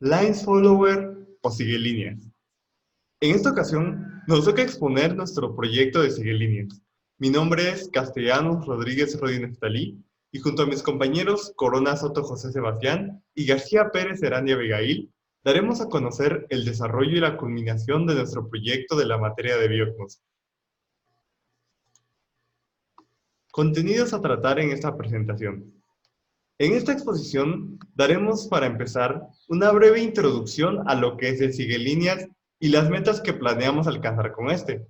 Lines Follower o Sigue Líneas. En esta ocasión nos toca exponer nuestro proyecto de Sigue Líneas. Mi nombre es Castellanos Rodríguez Rodínez-Talí y junto a mis compañeros Corona Soto José Sebastián y García Pérez Herandi Abigail, daremos a conocer el desarrollo y la culminación de nuestro proyecto de la materia de biognos. Contenidos a tratar en esta presentación. En esta exposición daremos, para empezar, una breve introducción a lo que es el Sigue Líneas y las metas que planeamos alcanzar con este.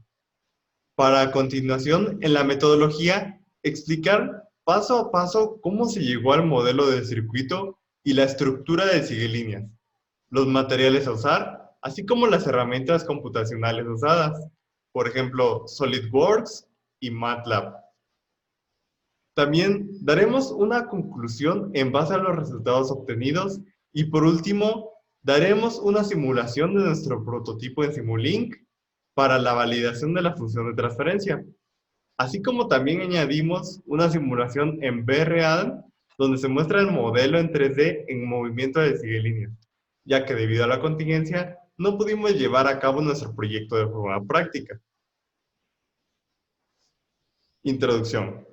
Para a continuación, en la metodología, explicar paso a paso cómo se llegó al modelo del circuito y la estructura del Sigue Líneas, los materiales a usar, así como las herramientas computacionales usadas, por ejemplo, SolidWorks y MATLAB. También daremos una conclusión en base a los resultados obtenidos y por último, daremos una simulación de nuestro prototipo en Simulink para la validación de la función de transferencia, así como también añadimos una simulación en VRAM donde se muestra el modelo en 3D en movimiento de sigue ya que debido a la contingencia no pudimos llevar a cabo nuestro proyecto de forma práctica. Introducción.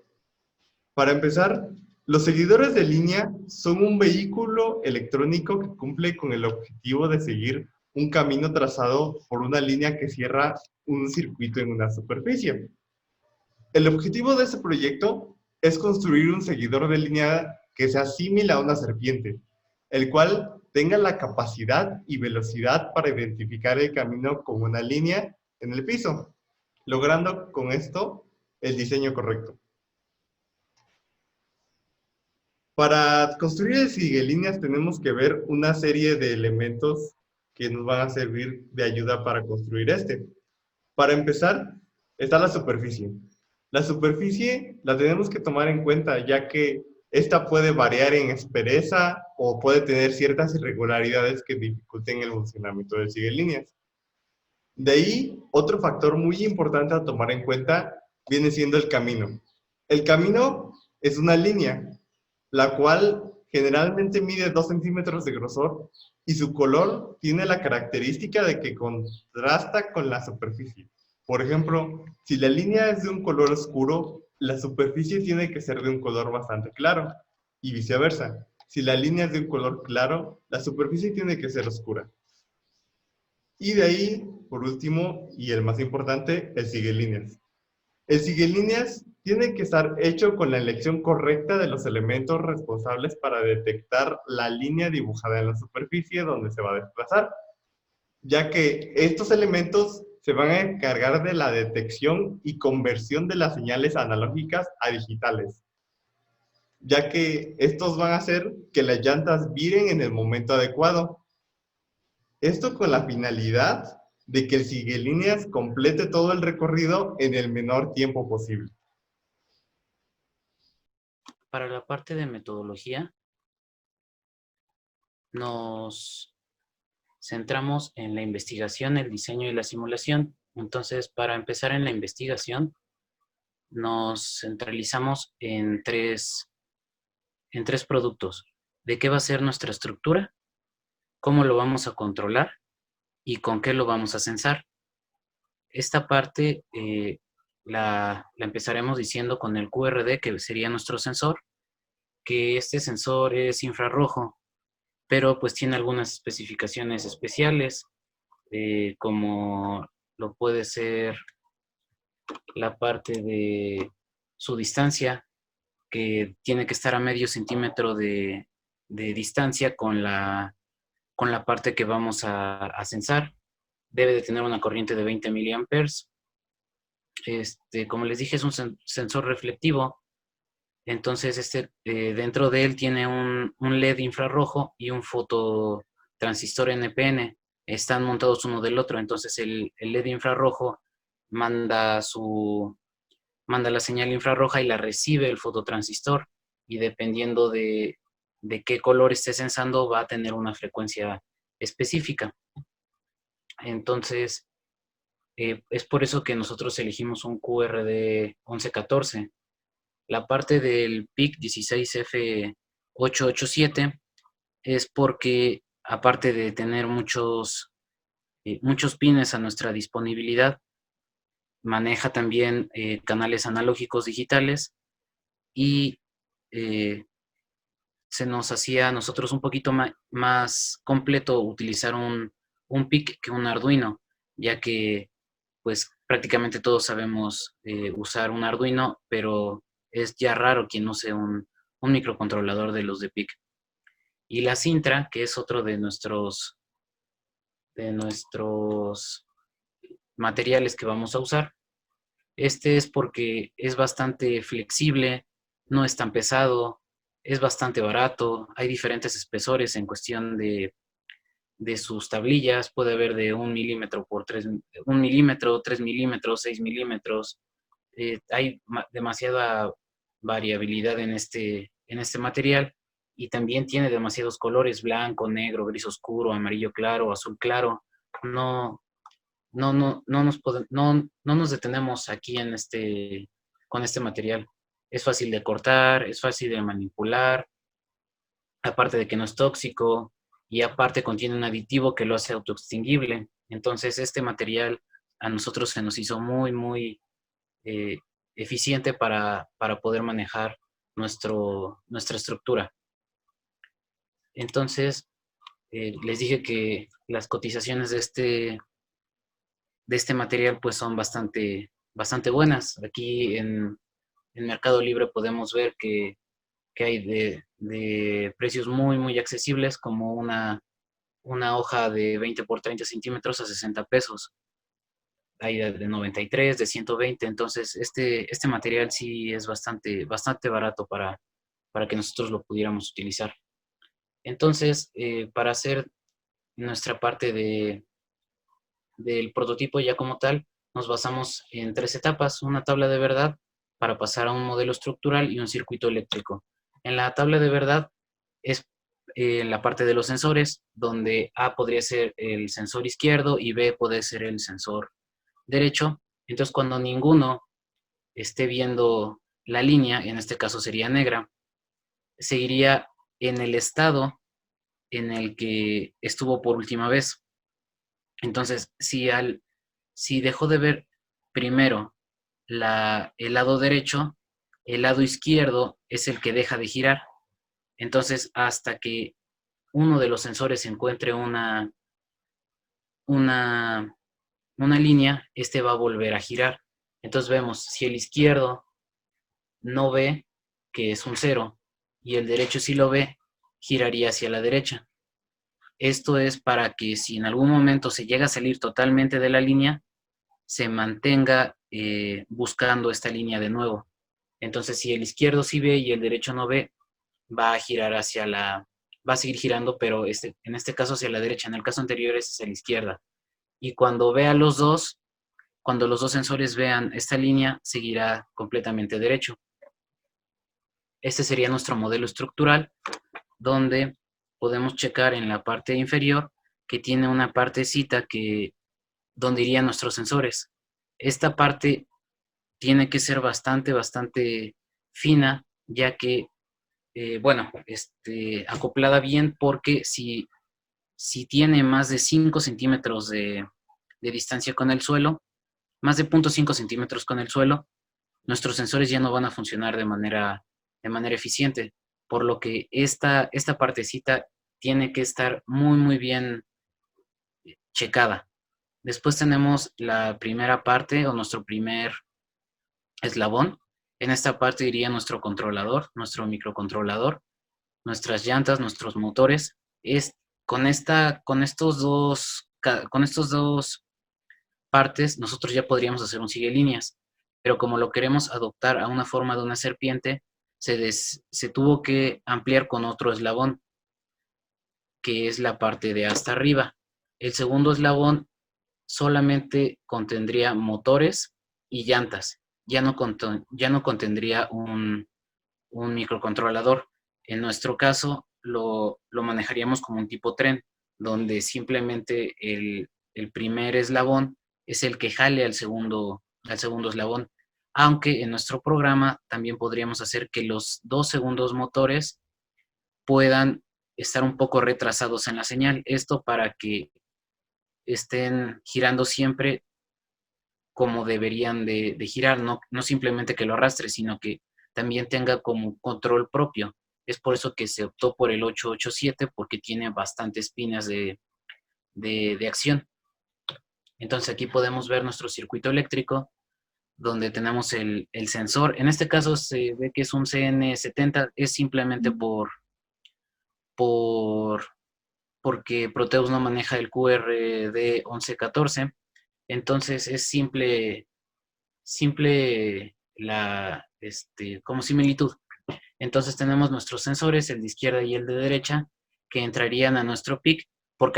Para empezar, los seguidores de línea son un vehículo electrónico que cumple con el objetivo de seguir un camino trazado por una línea que cierra un circuito en una superficie. El objetivo de este proyecto es construir un seguidor de línea que sea similar a una serpiente, el cual tenga la capacidad y velocidad para identificar el camino con una línea en el piso, logrando con esto el diseño correcto. Para construir el siguelíneas tenemos que ver una serie de elementos que nos van a servir de ayuda para construir este. Para empezar, está la superficie. La superficie la tenemos que tomar en cuenta ya que esta puede variar en aspereza o puede tener ciertas irregularidades que dificulten el funcionamiento del siguelíneas. De ahí, otro factor muy importante a tomar en cuenta viene siendo el camino. El camino es una línea, la cual generalmente mide 2 centímetros de grosor y su color tiene la característica de que contrasta con la superficie. Por ejemplo, si la línea es de un color oscuro, la superficie tiene que ser de un color bastante claro y viceversa. Si la línea es de un color claro, la superficie tiene que ser oscura. Y de ahí, por último, y el más importante, el sigue líneas. El sigue líneas tiene que estar hecho con la elección correcta de los elementos responsables para detectar la línea dibujada en la superficie donde se va a desplazar, ya que estos elementos se van a encargar de la detección y conversión de las señales analógicas a digitales, ya que estos van a hacer que las llantas viren en el momento adecuado. Esto con la finalidad de que el siguelíneas complete todo el recorrido en el menor tiempo posible. Para la parte de metodología, nos centramos en la investigación, el diseño y la simulación. Entonces, para empezar en la investigación, nos centralizamos en tres productos. ¿De qué va a ser nuestra estructura? ¿Cómo lo vamos a controlar? ¿Y con qué lo vamos a censar? Esta parte la empezaremos diciendo con el QRD, que sería nuestro sensor, que este sensor es infrarrojo, pero pues tiene algunas especificaciones especiales, como lo puede ser la parte de su distancia, que tiene que estar a medio centímetro de distancia con la parte que vamos a censar. Debe de tener una corriente de 20 miliamperes. Como les dije, es un sensor reflectivo. Entonces, dentro de él tiene un LED infrarrojo y un fototransistor NPN. Están montados uno del otro. Entonces, el LED infrarrojo manda la señal infrarroja y la recibe el fototransistor. Y dependiendo de qué color esté sensando, va a tener una frecuencia específica. Entonces, es por eso que nosotros elegimos un QRD 1114. La parte del PIC 16F887 es porque aparte de tener muchos pines a nuestra disponibilidad, maneja también canales analógicos digitales y se nos hacía a nosotros un poquito más completo utilizar un PIC que un Arduino, ya que pues prácticamente todos sabemos usar un Arduino, pero es ya raro quien use un microcontrolador de los de PIC. Y la Sintra, que es otro de nuestros materiales que vamos a usar. Este es porque es bastante flexible, no es tan pesado, es bastante barato, hay diferentes espesores en cuestión de sus tablillas, puede haber de 1 milímetro por 3, 1 milímetro, 3 milímetros, 6 milímetros, hay demasiada variabilidad en este material y también tiene demasiados colores, blanco, negro, gris oscuro, amarillo claro, azul claro. No, no nos detenemos aquí con este material. Es fácil de cortar, es fácil de manipular, aparte de que no es tóxico y aparte contiene un aditivo que lo hace autoextinguible. Entonces este material a nosotros se nos hizo muy eh, eficiente para poder manejar nuestra estructura. Entonces les dije que las cotizaciones de este material pues son bastante buenas. Aquí en Mercado Libre podemos ver que hay de precios muy accesibles, como una hoja de 20 por 30 centímetros a 60 pesos. Hay de 93, de 120, entonces este material sí es bastante barato para que nosotros lo pudiéramos utilizar. Entonces, para hacer nuestra parte del prototipo ya como tal, nos basamos en 3 etapas: una tabla de verdad para pasar a un modelo estructural y un circuito eléctrico. En la tabla de verdad es la parte de los sensores, donde A podría ser el sensor izquierdo y B puede ser el sensor derecho. Entonces, cuando ninguno esté viendo la línea, en este caso sería negra, seguiría en el estado en el que estuvo por última vez. Entonces, si dejó de ver primero el lado derecho, el lado izquierdo es el que deja de girar. Entonces, hasta que uno de los sensores encuentre una, una línea, este va a volver a girar. Entonces vemos, si el izquierdo no ve que es un cero y el derecho sí lo ve, giraría hacia la derecha. Esto es para que si en algún momento se llega a salir totalmente de la línea, se mantenga buscando esta línea de nuevo. Entonces, si el izquierdo sí ve y el derecho no ve, va a girar va a seguir girando, pero en este caso hacia la derecha. En el caso anterior es hacia la izquierda. Y cuando los dos sensores vean esta línea, seguirá completamente derecho. Este sería nuestro modelo estructural, donde podemos checar en la parte inferior que tiene una partecita donde irían nuestros sensores. Esta parte tiene que ser bastante fina, ya que, acoplada bien, porque si tiene más de 5 centímetros de distancia con el suelo, más de 0.5 centímetros con el suelo, nuestros sensores ya no van a funcionar de manera eficiente, por lo que esta partecita tiene que estar muy bien checada. Después tenemos la primera parte o nuestro primer eslabón. En esta parte iría nuestro controlador, nuestro microcontrolador, nuestras llantas, nuestros motores. Con estos dos partes, nosotros ya podríamos hacer un sigue líneas, pero como lo queremos adoptar a una forma de una serpiente, se tuvo que ampliar con otro eslabón, que es la parte de hasta arriba. El segundo eslabón solamente contendría motores y llantas, ya no contendría un microcontrolador. En nuestro caso, lo manejaríamos como un tipo tren, donde simplemente el primer eslabón es el que jale al segundo eslabón. Aunque en nuestro programa también podríamos hacer que los dos segundos motores puedan estar un poco retrasados en la señal. Esto para que estén girando siempre como deberían de girar, no simplemente que lo arrastre, sino que también tenga como control propio. Es por eso que se optó por el 887, porque tiene bastantes pinas de acción. Entonces aquí podemos ver nuestro circuito eléctrico, donde tenemos el sensor. En este caso se ve que es un CN70, es simplemente por, porque Proteus no maneja el QRD 1114. Entonces es simple como similitud. Entonces tenemos nuestros sensores, el de izquierda y el de derecha, que entrarían a nuestro PIC por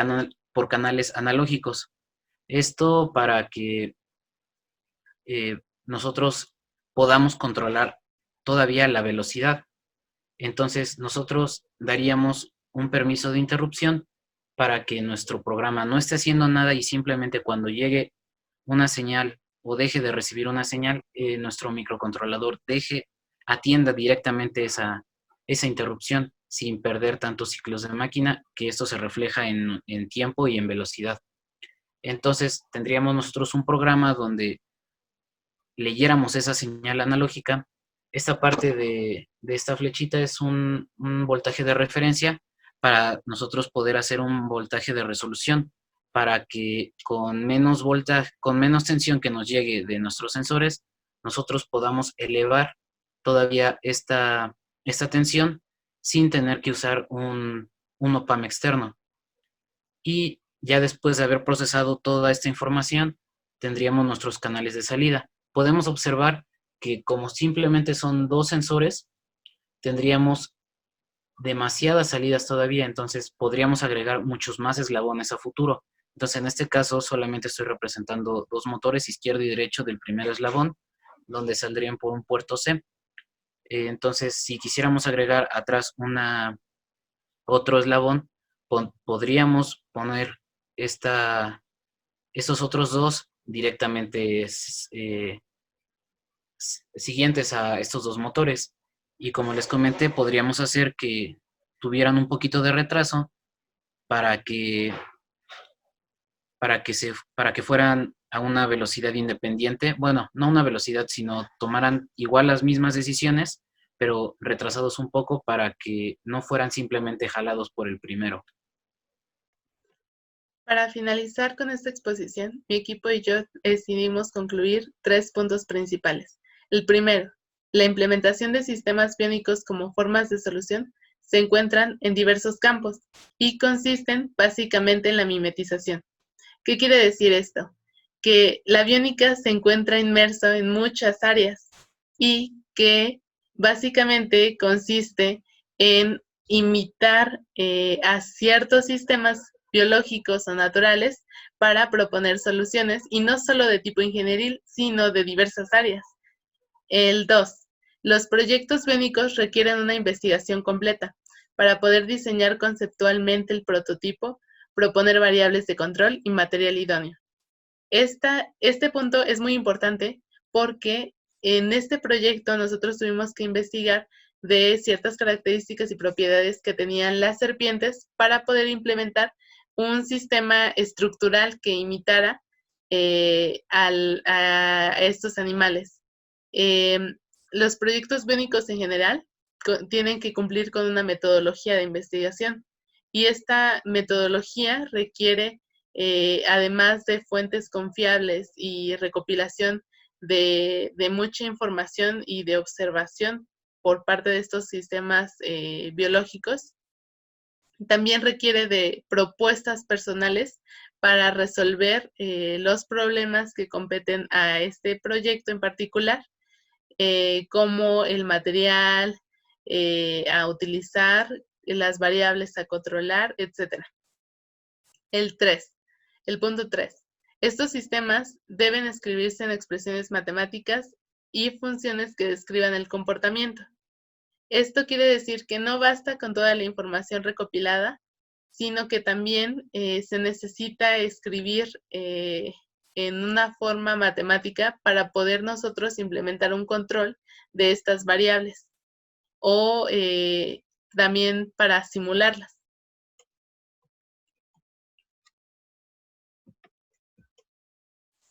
canales analógicos. Esto para que nosotros podamos controlar todavía la velocidad. Entonces nosotros daríamos un permiso de interrupción para que nuestro programa no esté haciendo nada y simplemente cuando llegue una señal o deje de recibir una señal, nuestro microcontrolador atienda directamente esa interrupción sin perder tantos ciclos de máquina, que esto se refleja en tiempo y en velocidad. Entonces tendríamos nosotros un programa donde leyéramos esa señal analógica. Esta parte de esta flechita es un voltaje de referencia para nosotros poder hacer un voltaje de resolución, para que con menos voltaje, con menos tensión que nos llegue de nuestros sensores, nosotros podamos elevar todavía esta tensión sin tener que usar un OPAMP externo. Y ya después de haber procesado toda esta información, tendríamos nuestros canales de salida. Podemos observar que como simplemente son dos sensores, tendríamos demasiadas salidas todavía, entonces podríamos agregar muchos más eslabones a futuro. Entonces en este caso solamente estoy representando dos motores, izquierdo y derecho del primer eslabón, donde saldrían por un puerto C. Entonces si quisiéramos agregar atrás otro eslabón, podríamos poner estos otros dos directamente siguientes a estos dos motores. Y como les comenté, podríamos hacer que tuvieran un poquito de retraso para que, para que fueran a una velocidad independiente. Bueno, no una velocidad, sino tomaran igual las mismas decisiones, pero retrasados un poco para que no fueran simplemente jalados por el primero. Para finalizar con esta exposición, mi equipo y yo decidimos concluir 3 puntos principales. El primero, la implementación de sistemas biónicos como formas de solución se encuentran en diversos campos y consisten básicamente en la mimetización. ¿Qué quiere decir esto? Que la biónica se encuentra inmersa en muchas áreas y que básicamente consiste en imitar a ciertos sistemas biológicos o naturales para proponer soluciones, y no solo de tipo ingenieril, sino de diversas áreas. El 2. Los proyectos biónicos requieren una investigación completa para poder diseñar conceptualmente el prototipo, proponer variables de control y material idóneo. Este punto es muy importante porque en este proyecto nosotros tuvimos que investigar de ciertas características y propiedades que tenían las serpientes para poder implementar un sistema estructural que imitara a estos animales. Los proyectos biónicos en general tienen que cumplir con una metodología de investigación, y esta metodología requiere, además de fuentes confiables y recopilación de mucha información y de observación por parte de estos sistemas biológicos, también requiere de propuestas personales para resolver los problemas que competen a este proyecto en particular, como el material a utilizar, las variables a controlar, etc. El punto 3. Estos sistemas deben escribirse en expresiones matemáticas y funciones que describan el comportamiento. Esto quiere decir que no basta con toda la información recopilada, sino que también se necesita escribir en una forma matemática para poder nosotros implementar un control de estas variables, o también para simularlas.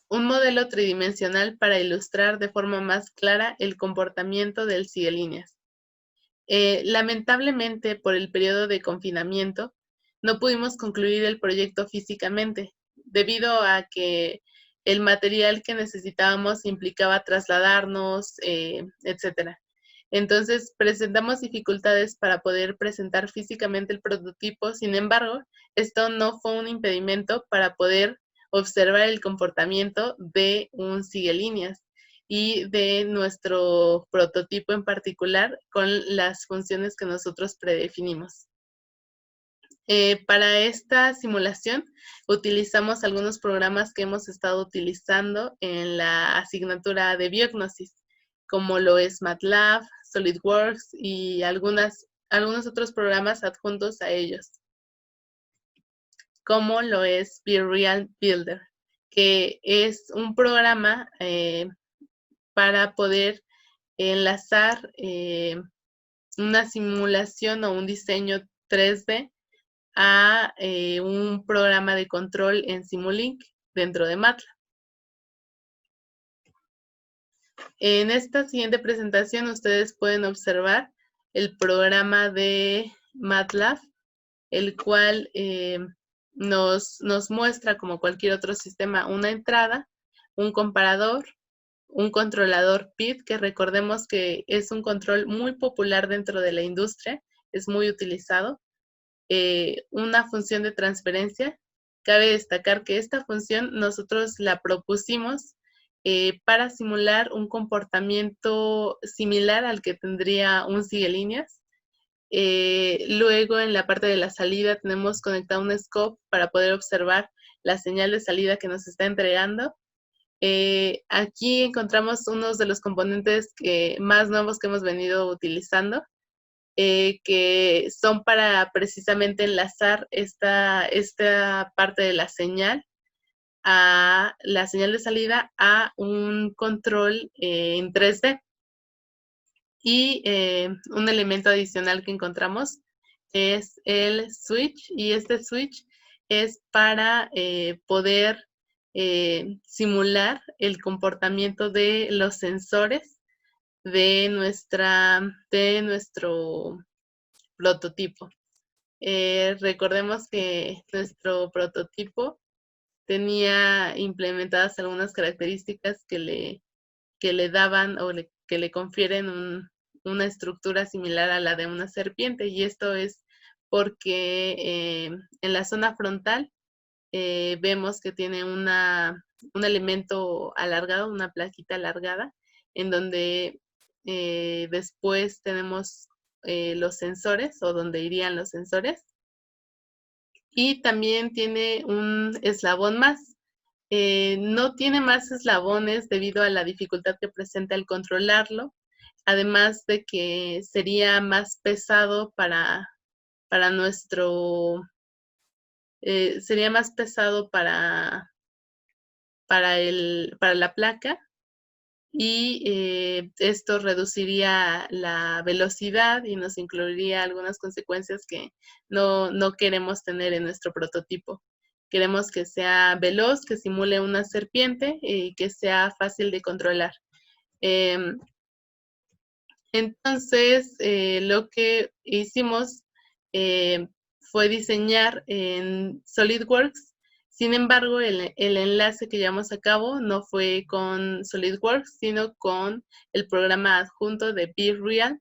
un modelo tridimensional para ilustrar de forma más clara el comportamiento del sigue-líneas. Lamentablemente, por el periodo de confinamiento, no pudimos concluir el proyecto físicamente, debido a que el material que necesitábamos implicaba trasladarnos, etc. Entonces, presentamos dificultades para poder presentar físicamente el prototipo. Sin embargo, esto no fue un impedimento para poder observar el comportamiento de un sigue-líneas y de nuestro prototipo en particular con las funciones que nosotros predefinimos. Para esta simulación utilizamos algunos programas que hemos estado utilizando en la asignatura de Biognosis, como lo es MATLAB, SolidWorks y algunos otros programas adjuntos a ellos, como lo es BeReal Builder, que es un programa para poder enlazar una simulación o un diseño 3D a un programa de control en Simulink dentro de MATLAB. En esta siguiente presentación ustedes pueden observar el programa de MATLAB, el cual nos muestra, como cualquier otro sistema, una entrada, un comparador, un controlador PID, que recordemos que es un control muy popular dentro de la industria, es muy utilizado, una función de transferencia. Cabe destacar que esta función nosotros la propusimos para simular un comportamiento similar al que tendría un sigue-líneas. Luego, en la parte de la salida, tenemos conectado un scope para poder observar la señal de salida que nos está entregando. Aquí encontramos unos de los componentes más nuevos que hemos venido utilizando, que son para precisamente enlazar esta parte de la señal de salida a un control en 3D. Y un elemento adicional que encontramos es el switch, y este switch es para poder simular el comportamiento de los sensores de nuestro prototipo. Recordemos que nuestro prototipo tenía implementadas algunas características que le daban o que le confieren una estructura similar a la de una serpiente, y esto es porque en la zona frontal vemos que tiene un elemento alargado, una plaquita alargada, en donde después tenemos los sensores, o donde irían los sensores, y también tiene un eslabón más. No tiene más eslabones debido a la dificultad que presenta el controlarlo, además de que sería más pesado para la placa, y esto reduciría la velocidad y nos incluiría algunas consecuencias que no queremos tener en nuestro prototipo. Queremos que sea veloz, que simule una serpiente y que sea fácil de controlar. Entonces, lo que hicimos fue diseñar en SolidWorks. Sin embargo, el enlace que llevamos a cabo no fue con SolidWorks, sino con el programa adjunto de BeReal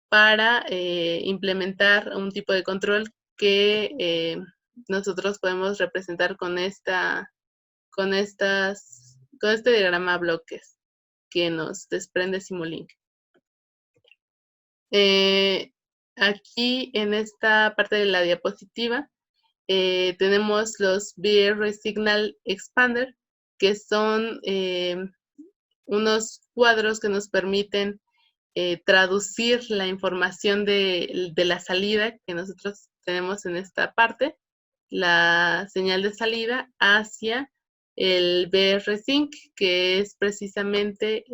para implementar un tipo de control que nosotros podemos representar con este diagrama bloques que nos desprende Simulink. Aquí en esta parte de la diapositiva tenemos los VR Signal Expander, que son unos cuadros que nos permiten traducir la información de la salida que nosotros tenemos en esta parte, la señal de salida, hacia el VR Sync, que es precisamente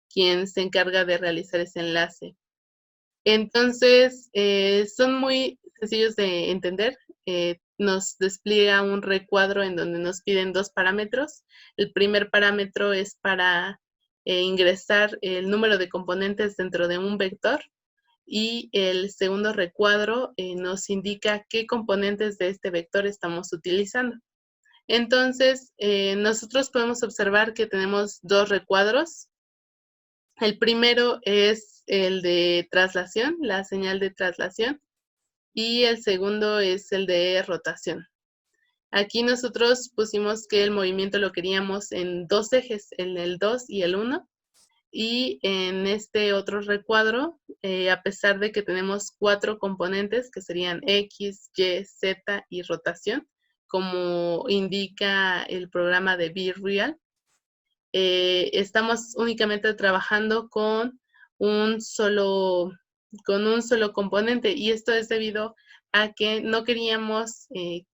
quien se encarga de realizar ese enlace. Entonces, son muy sencillos de entender. nos despliega un recuadro en donde nos piden dos parámetros. El primer parámetro es para ingresar el número de componentes dentro de un vector y el segundo recuadro nos indica qué componentes de este vector estamos utilizando. Entonces, nosotros podemos observar que tenemos dos recuadros. El primero es el de traslación, la señal de traslación, y el segundo es el de rotación. Aquí nosotros pusimos que el movimiento lo queríamos en dos ejes, en el 2 y el 1, y en este otro recuadro, a pesar de que tenemos 4 componentes que serían X, Y, Z y rotación, como indica el programa de BeReal, estamos únicamente trabajando con un solo componente, y esto es debido a que no queríamos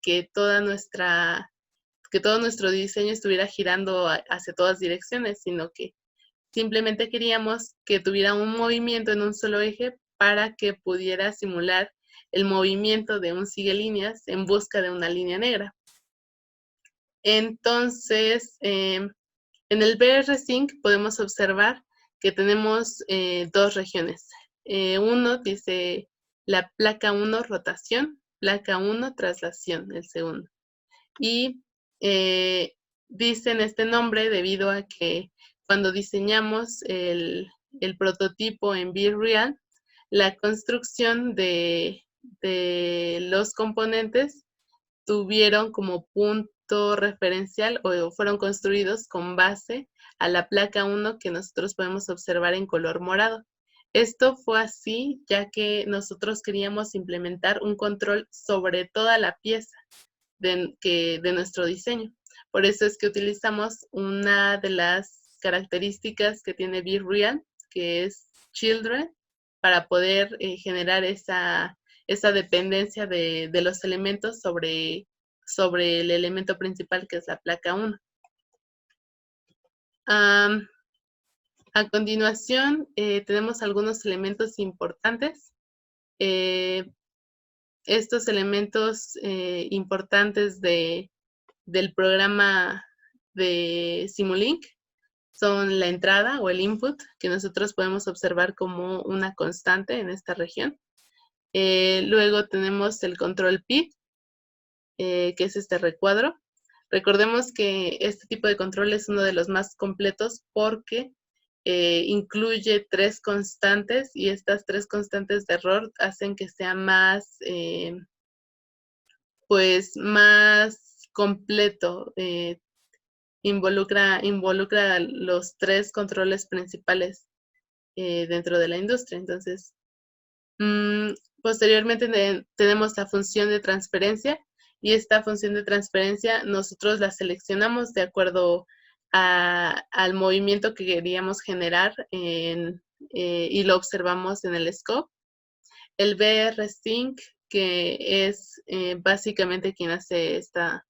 que todo nuestro diseño estuviera girando hacia todas direcciones, sino que simplemente queríamos que tuviera un movimiento en un solo eje para que pudiera simular el movimiento de un sigue líneas en busca de una línea negra. Entonces, en el BR-Sync podemos observar que tenemos dos regiones. Uno dice la placa 1 rotación, placa 1 traslación, el segundo. Y dicen este nombre debido a que cuando diseñamos el prototipo en BeReal, la construcción de los componentes tuvieron como punto referencial o fueron construidos con base a la placa 1 que nosotros podemos observar en color morado. Esto fue así ya que nosotros queríamos implementar un control sobre toda la pieza de nuestro diseño. Por eso es que utilizamos una de las características que tiene BeReal, que es Children, para poder generar esa dependencia de los elementos sobre el elemento principal, que es la placa 1. A continuación, tenemos algunos elementos importantes. Estos elementos importantes del programa de Simulink son la entrada o el input, que nosotros podemos observar como una constante en esta región. Luego tenemos el control PID, que es este recuadro. Recordemos que este tipo de control es uno de los más completos porque incluye 3 constantes, y estas 3 constantes de error hacen que sea más, más completo. Involucra los 3 controles principales dentro de la industria. Entonces, posteriormente tenemos la función de transferencia, y esta función de transferencia nosotros la seleccionamos de acuerdo al movimiento que queríamos generar y lo observamos en el scope. El BR-Sync, que es básicamente quien hace esta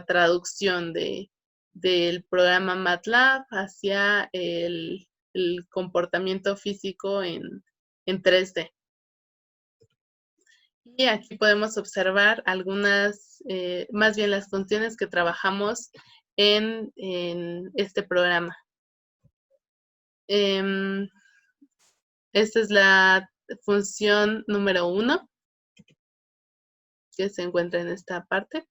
traducción del programa MATLAB hacia el comportamiento físico en 3D. Y aquí podemos observar algunas, más bien las funciones que trabajamos en este programa. Esta es la función número 1, que se encuentra en esta parte.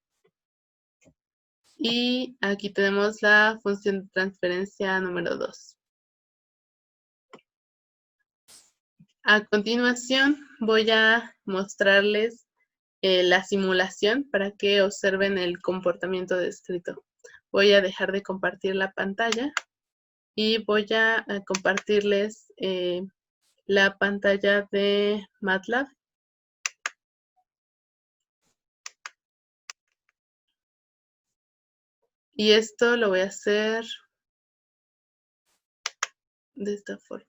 Y aquí tenemos la función de transferencia número 2. A continuación voy a mostrarles la simulación para que observen el comportamiento descrito. Voy a dejar de compartir la pantalla y voy a compartirles la pantalla de MATLAB. Y esto lo voy a hacer de esta forma.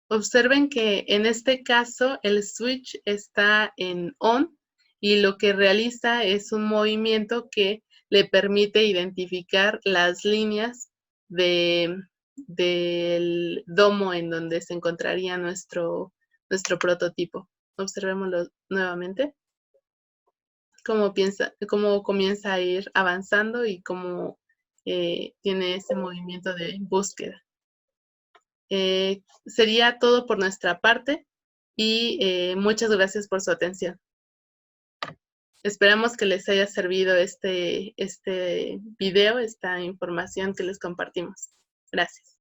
Observen que en este caso el switch está en on, y lo que realiza es un movimiento que le permite identificar las líneas del domo en donde se encontraría nuestro prototipo. Observémoslo nuevamente. Cómo comienza a ir avanzando y cómo tiene ese movimiento de búsqueda. Sería todo por nuestra parte y muchas gracias por su atención. Esperamos que les haya servido este video, esta información que les compartimos. Gracias.